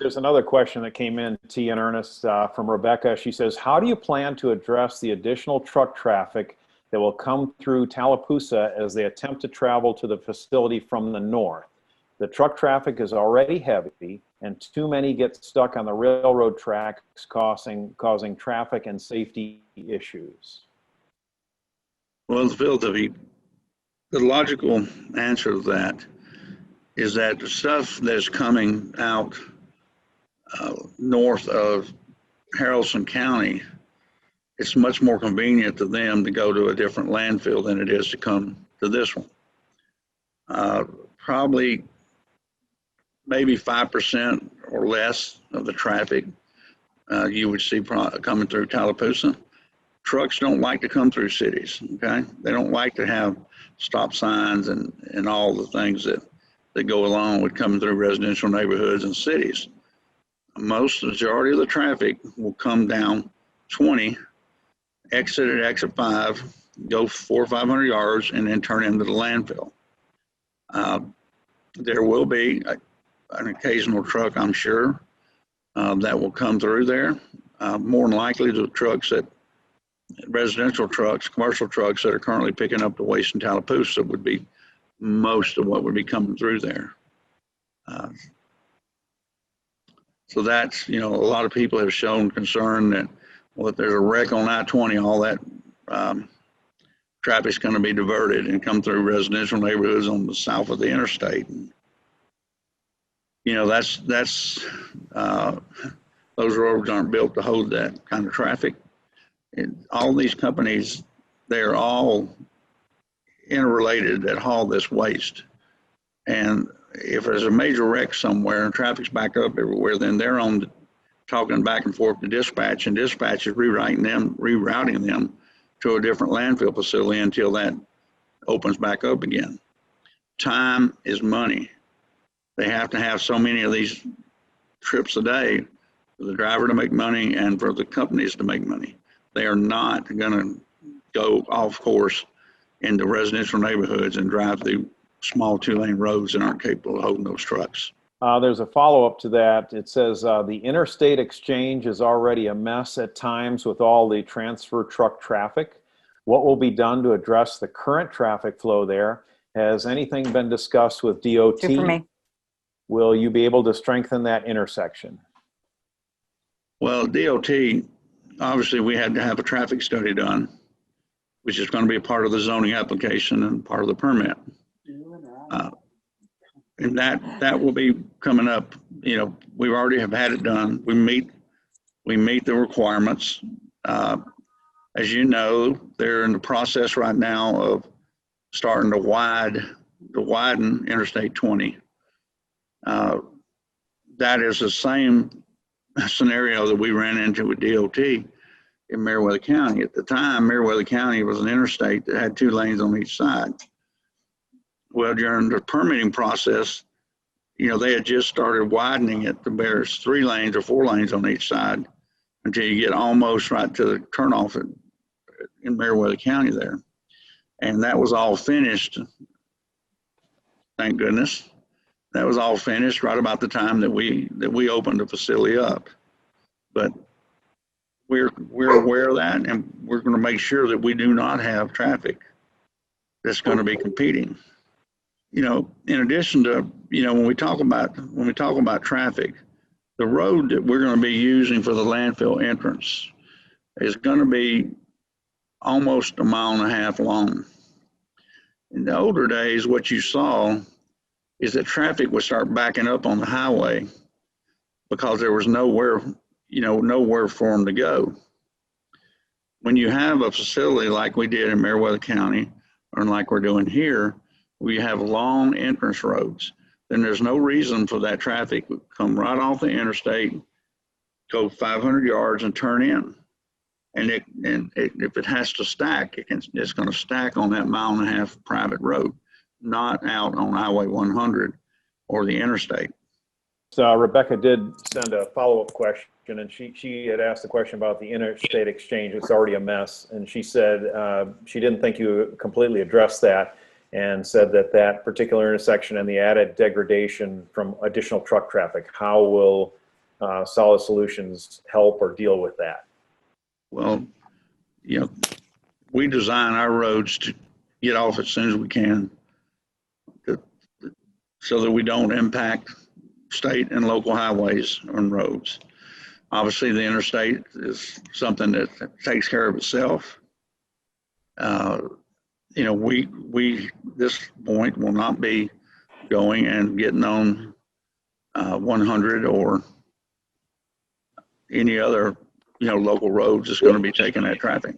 There's another question that came in, T and Ernest, from Rebecca. She says, how do you plan to address the additional truck traffic that will come through Tallapoosa as they attempt to travel to the facility from the north? The truck traffic is already heavy, and too many get stuck on the railroad tracks, causing traffic and safety issues. Well, Phil, the logical answer to that is that the stuff that's coming out north of Haralson County, it's much more convenient to them to go to a different landfill than it is to come to this one. Probably maybe 5% or less of the traffic you would see coming through Tallapoosa. Trucks don't like to come through cities, okay? They don't like to have stop signs and all the things that go along with coming through residential neighborhoods and cities. Majority of the traffic will come down 20, exit at exit 5, go 400 or 500 yards, and then turn into the landfill. There will be an occasional truck, I'm sure, that will come through there. More than likely, the trucks residential trucks, commercial trucks that are currently picking up the waste in Tallapoosa would be most of what would be coming through there. So that's, a lot of people have shown concern that, well, if there's a wreck on I-20, all that traffic's going to be diverted and come through residential neighborhoods on the south of the interstate. And, those roads aren't built to hold that kind of traffic. And all these companies, they're all interrelated that haul this waste. And if there's a major wreck somewhere and traffic's backed up everywhere, then they're on talking back and forth to dispatch, and dispatch is rerouting them to a different landfill facility until that opens back up again. Time is money. They have to have so many of these trips a day for the driver to make money and for the companies to make money. They are not going to go off course into residential neighborhoods and drive through small 2-lane roads that aren't capable of holding those trucks. There's a follow-up to that. It says the interstate exchange is already a mess at times with all the transfer truck traffic. What will be done to address the current traffic flow there? Has anything been discussed with DOT? Two for me. Will you be able to strengthen that intersection? Well, DOT, obviously we had to have a traffic study done, which is going to be a part of the zoning application and part of the permit. And that will be coming up. We already have had it done. We meet the requirements. As you know, they're in the process right now of starting to widen Interstate 20. That is the same scenario that we ran into with DOT in Meriwether County. At the time, Meriwether County was an interstate that had 2 lanes on each side. Well, during the permitting process, they had just started widening it to there's 3 lanes or 4 lanes on each side until you get almost right to the turnoff in Meriwether County there. And that was all finished, thank goodness. That was all finished right about the time that we opened the facility up. But we're aware of that, and we're going to make sure that we do not have traffic that's going to be competing. In addition to, when we talk about traffic, the road that we're going to be using for the landfill entrance is going to be almost 1.5 miles long. In the older days, what you saw is that traffic would start backing up on the highway because there was nowhere for them to go. When you have a facility like we did in Meriwether County, or like we're doing here, we have long entrance roads, then there's no reason for that traffic to come right off the interstate, go 500 yards and turn in. And if it has to stack, it's going to stack on that 1.5 mile private road, not out on Highway 100 or the interstate. So Rebecca did send a follow-up question, and she had asked a question about the interstate exchange. It's already a mess, and she said she didn't think you completely addressed that, and said that particular intersection and the added degradation from additional truck traffic, how will Solid Solutions help or deal with that? Well, you know, we design our roads to get off as soon as we can so that we don't impact state and local highways and roads. Obviously, the interstate is something that takes care of itself. You know, we this point will not be going and getting on 100 or any other, you know, local roads that's going to be taking that traffic.